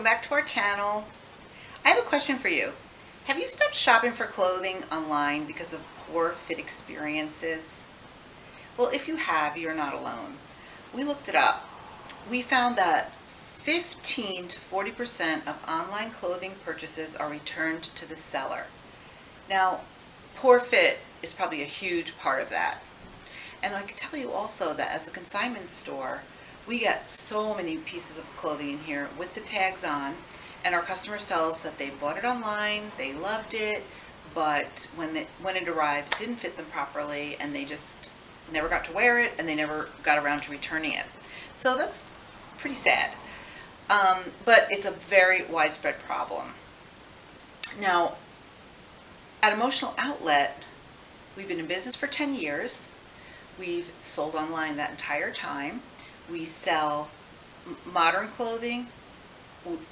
back to our channel. I have a question for you. Have you stopped shopping for clothing online because of poor fit experiences? Well, if you have, you're not alone. We looked it up. We found that 15 to 40% of online clothing purchases are returned to the seller. Now, poor fit is probably a huge part of that. And I can tell you also that as a consignment store, we get so many pieces of clothing in here with the tags on, and our customers tell us that they bought it online, they loved it, but when it arrived, it didn't fit them properly, and they just never got to wear it, and they never got around to returning it. So that's pretty sad. But it's a very widespread problem. Now, at Emotional Outlet, we've been in business for 10 years. We've sold online that entire time. We sell modern clothing.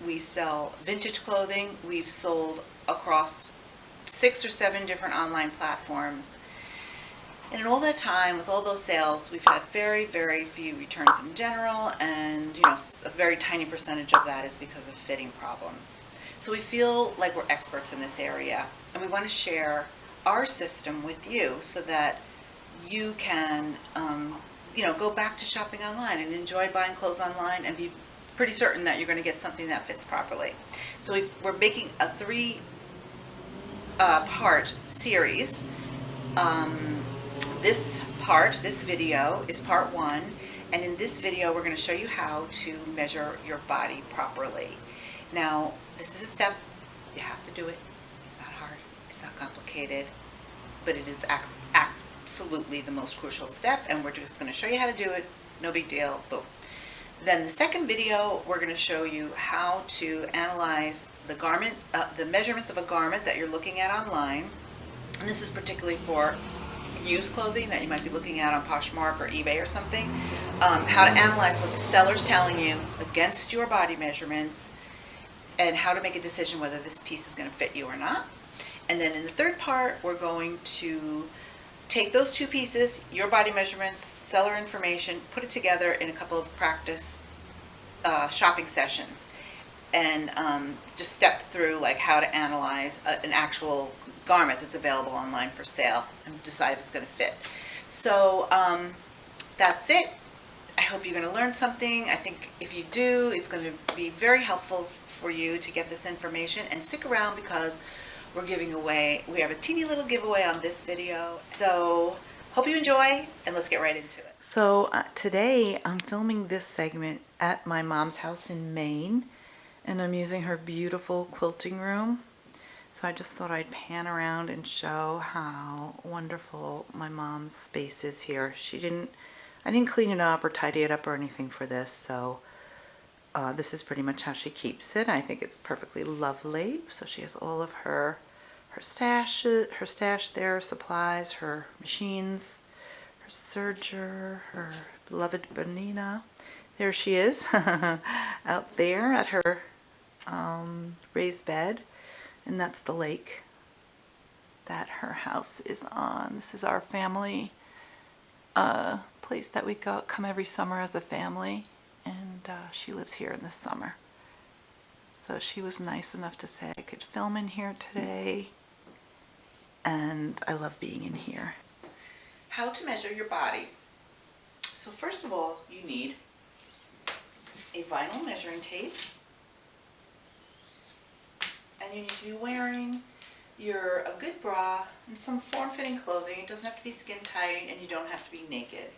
We sell vintage clothing. We've sold across 6 or 7 different online platforms. And in all that time, with all those sales, we've had very, very few returns in general, and a very tiny percentage of that is because of fitting problems. So we feel like we're experts in this area, and we want to share our system with you so that you can go back to shopping online and enjoy buying clothes online and be pretty certain that you're going to get something that fits properly. So we're making a 3-part series. This video is part 1, and in this video we're going to show you how to measure your body properly. Now, this is a step. You have to do it. It's not hard. It's not complicated, but it is absolutely the most crucial step, and we're just going to show you how to do it. No big deal. Boom. Then the second video, we're going to show you how to analyze the garment, the measurements of a garment that you're looking at online. And this is particularly for used clothing that you might be looking at on Poshmark or eBay or something. How to analyze what the seller's telling you against your body measurements, and how to make a decision whether this piece is going to fit you or not. And then in the third part, we're going to take those 2 pieces, your body measurements, seller information, put it together in a couple of practice shopping sessions, and just step through like how to analyze an actual garment that's available online for sale and decide if it's going to fit. So that's it. I hope you're going to learn something. I think if you do, it's going to be very helpful for you to get this information, and stick around because we have a teeny little giveaway on this video. So hope you enjoy, and let's get right into it. So today I'm filming this segment at my mom's house in Maine, and I'm using her beautiful quilting room. So I just thought I'd pan around and show how wonderful my mom's space is here. I didn't clean it up or tidy it up or anything for this, so this is pretty much how she keeps it. I think it's perfectly lovely. So she has all of her stash there, supplies, her machines, her serger, her beloved Bonina. There she is out there at her raised bed, and that's the lake that her house is on. This is our family place that we come every summer as a family, and she lives here in the summer. So she was nice enough to say I could film in here today, and I love being in here. How to measure your body. So first of all, you need a vinyl measuring tape, and you need to be wearing a good bra and some form-fitting clothing. It doesn't have to be skin tight, and you don't have to be naked.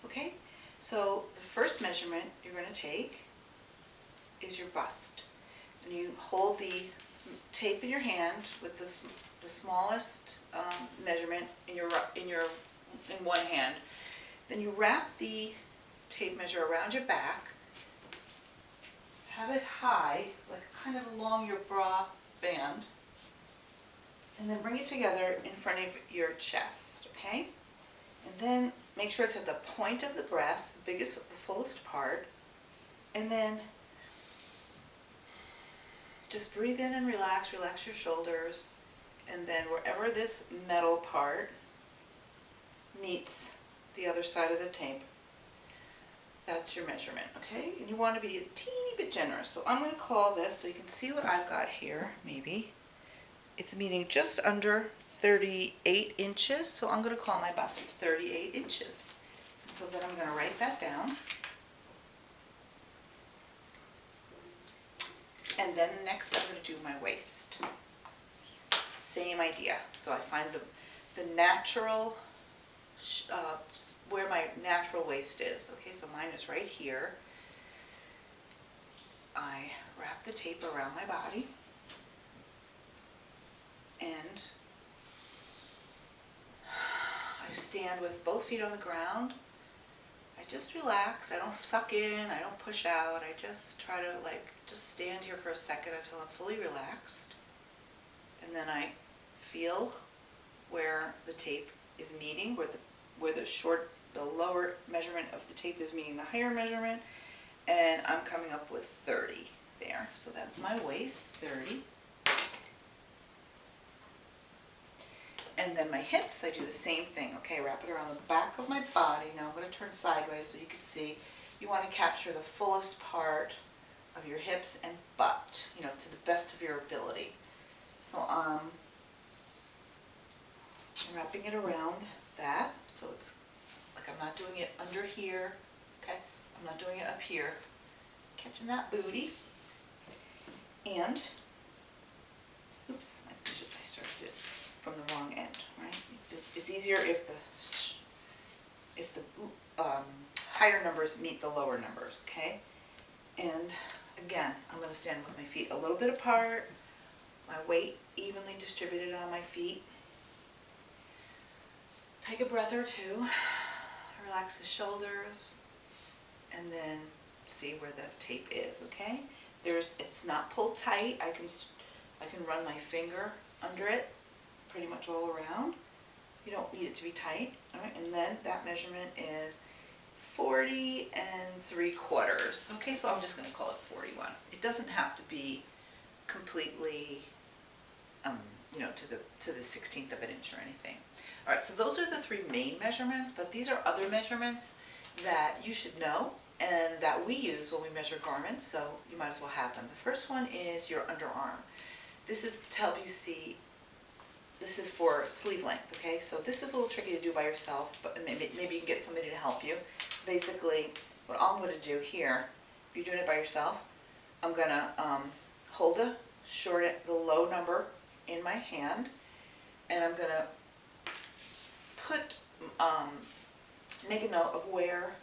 Okay? So the first measurement you're going to take is your bust. And you hold the tape in your hand with the smallest measurement in one hand. Then you wrap the tape measure around your back, have it high, like kind of along your bra band, and then bring it together in front of your chest, okay? And then make sure it's at the point of the breast, the fullest part, and then just breathe in and relax your shoulders, and then wherever this metal part meets the other side of the tape, That's your measurement, okay? And you want to be a teeny bit generous. So I'm going to call this so you can see what I've got here, maybe. It's meeting just under 38 inches, so I'm going to call my bust 38 inches. So then I'm going to write that down. And then next I'm going to do my waist. Same idea. So I find the natural, where my natural waist is. Okay, so mine is right here. I wrap the tape around my body and I stand with both feet on the ground. I just relax. I don't suck in. I don't push out. I just try to just stand here for a second until I'm fully relaxed. And then I feel where the tape is meeting, where the lower measurement of the tape is meeting the higher measurement, and I'm coming up with 30 there. So that's my waist, 30. And then my hips, I do the same thing. Okay, wrap it around the back of my body. Now I'm going to turn sideways so you can see. You want to capture the fullest part of your hips and butt, to the best of your ability. So I'm wrapping it around that, so it's like I'm not doing it under here, okay? I'm not doing it up here. Catching that booty. And, oops, I started it from the wrong end, right? It's easier if the higher numbers meet the lower numbers, okay? And again, I'm going to stand with my feet a little bit apart, my weight evenly distributed on my feet. Take a breath or two, relax the shoulders, and then see where the tape is, okay? It's not pulled tight. I can run my finger under it pretty much all around. You don't need it to be tight, all right? And then that measurement is 40 3/4. Okay, so I'm just going to call it 41. It doesn't have to be completely, to the 16th of an inch or anything. All right, so those are the three main measurements, but these are other measurements that you should know and that we use when we measure garments, so you might as well have them. The first one is your underarm. This is to help you see. This is for sleeve length, okay? So this is a little tricky to do by yourself, but maybe you can get somebody to help you. Basically, what I'm going to do here, if you're doing it by yourself, I'm going to hold the low number in my hand, and I'm going to make a note of where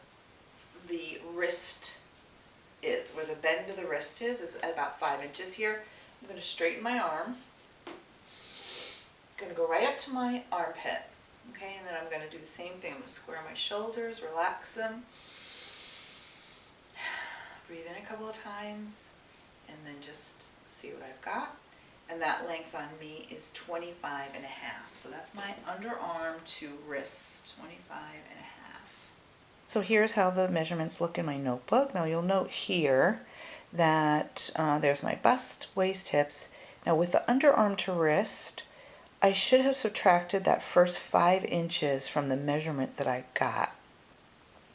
the wrist is, where the bend of the wrist is at about 5 inches here. I'm going to straighten my arm. Going to go right up to my armpit, okay, and then I'm going to do the same thing. I'm going to square my shoulders, relax them, breathe in a couple of times, and then just see what I've got. And that length on me is 25 and a half. So that's my underarm to wrist, 25 and a half. So here's how the measurements look in my notebook. Now you'll note here that there's my bust, waist, hips. Now with the underarm to wrist, I should have subtracted that first 5 inches from the measurement that I got.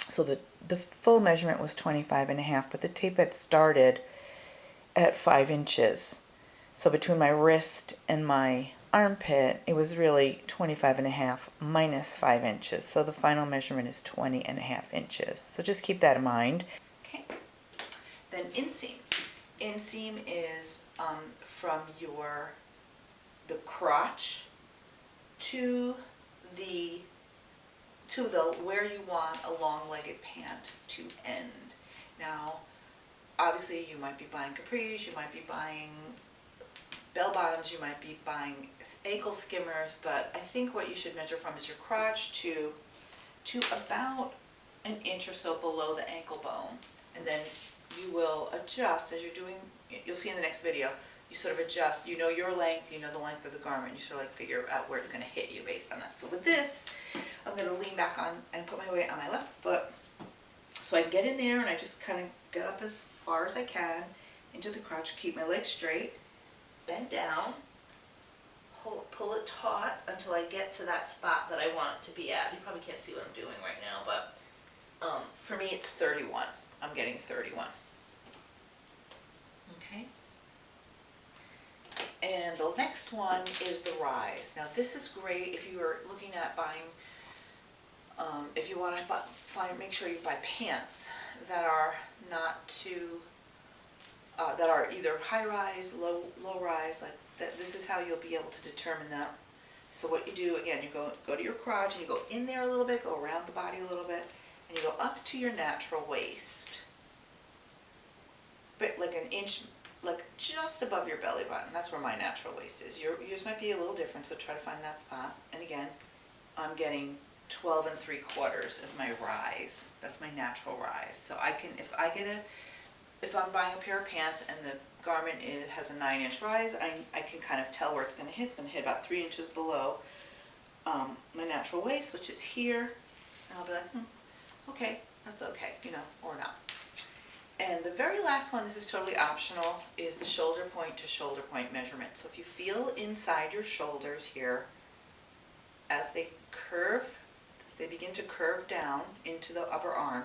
So the full measurement was 25 and a half, but the tape had started at 5 inches. So between my wrist and my armpit, it was really 25 and a half minus 5 inches. So the final measurement is 20 and a half inches. So just keep that in mind. Okay. Then inseam. Inseam is from the crotch to the where you want a long-legged pant to end. Now, obviously, you might be buying capris, you might be buying bell bottoms, you might be buying ankle skimmers, but I think what you should measure from is your crotch to about an inch or so below the ankle bone, and then you will adjust as you're doing. You'll see in the next video. You sort of adjust, you know your length, you know the length of the garment, you sort of figure out where it's going to hit you based on that. So with this, I'm going to lean back on and put my weight on my left foot so I can get in there, and I just kind of get up as far as I can into the crotch, keep my legs straight, bend down, pull it taut until I get to that spot that I want it to be at. You probably can't see what I'm doing right now, but For me, it's 31. I'm getting 31. Okay. And the next one is the rise. Now this is great if you are looking at buying, if you want to make sure you buy pants that are not too, that are either high rise, low rise, like that. This is how you'll be able to determine that. So what you do, again, you go to your crotch and you go in there a little bit, go around the body a little bit, and you go up to your natural waist. But like an inch, like just above your belly button. That's where my natural waist is. Yours might be a little different, so try to find that spot. And again, I'm getting 12 3/4 as my rise. That's my natural rise. So I can, if I'm buying a pair of pants and the garment has a 9-inch rise, I can kind of tell where it's going to hit. It's going to hit about 3 inches below my natural waist, which is here. And I'll be like, okay, that's okay, you know, or not. And the very last one, this is totally optional, is the shoulder point to shoulder point measurement. So if you feel inside your shoulders here, as they curve, as they begin to curve down into the upper arm,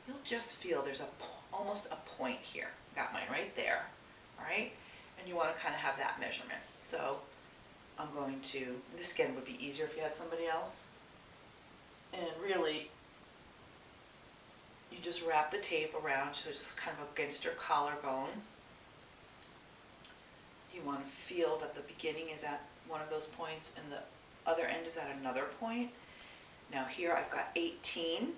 you'll just feel there's almost a point here. Got mine right there, all right? And you want to kind of have that measurement. So I'm going to, this again would be easier if you had somebody else. And really, you just wrap the tape around so it's kind of against your collarbone. You want to feel that the beginning is at one of those points and the other end is at another point. Now here I've got 18,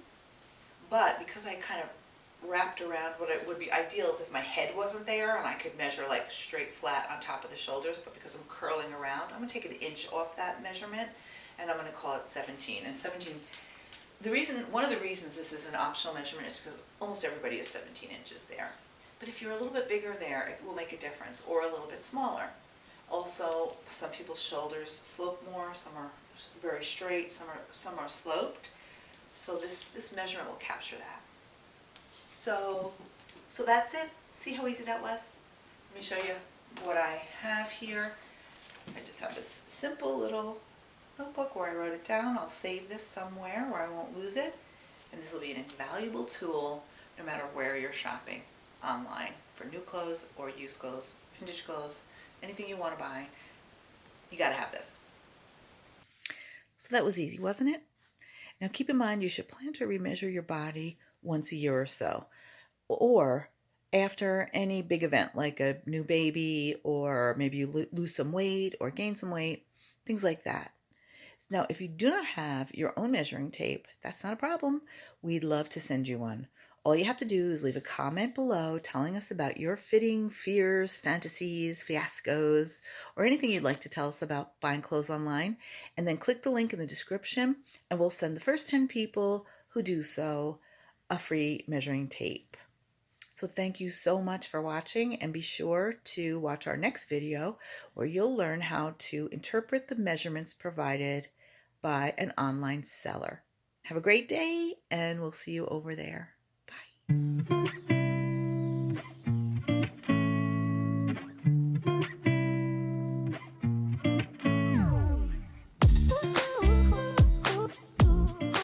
but because I kind of wrapped around, what it would be ideal is if my head wasn't there and I could measure like straight flat on top of the shoulders, but because I'm curling around, I'm going to take an inch off that measurement and I'm going to call it 17. And 17, one of the reasons this is an optional measurement is because almost everybody is 17 inches there. But if you're a little bit bigger there, it will make a difference, or a little bit smaller. Also, some people's shoulders slope more, some are very straight, some are sloped. So this measurement will capture that. So that's it. See how easy that was? Let me show you what I have here. I just have this simple little notebook where I wrote it down. I'll save this somewhere where I won't lose it. And this will be an invaluable tool no matter where you're shopping online for new clothes or used clothes, vintage clothes, anything you want to buy. You got to have this. So that was easy, wasn't it? Now keep in mind you should plan to remeasure your body once a year or so, or after any big event like a new baby, or maybe you lose some weight or gain some weight, things like that. Now, if you do not have your own measuring tape, that's not a problem. We'd love to send you one. All you have to do is leave a comment below telling us about your fitting fears, fantasies, fiascos, or anything you'd like to tell us about buying clothes online, and then click the link in the description, and we'll send the first 10 people who do so a free measuring tape. So thank you so much for watching, and be sure to watch our next video where you'll learn how to interpret the measurements provided by an online seller. Have a great day, and we'll see you over there. Bye.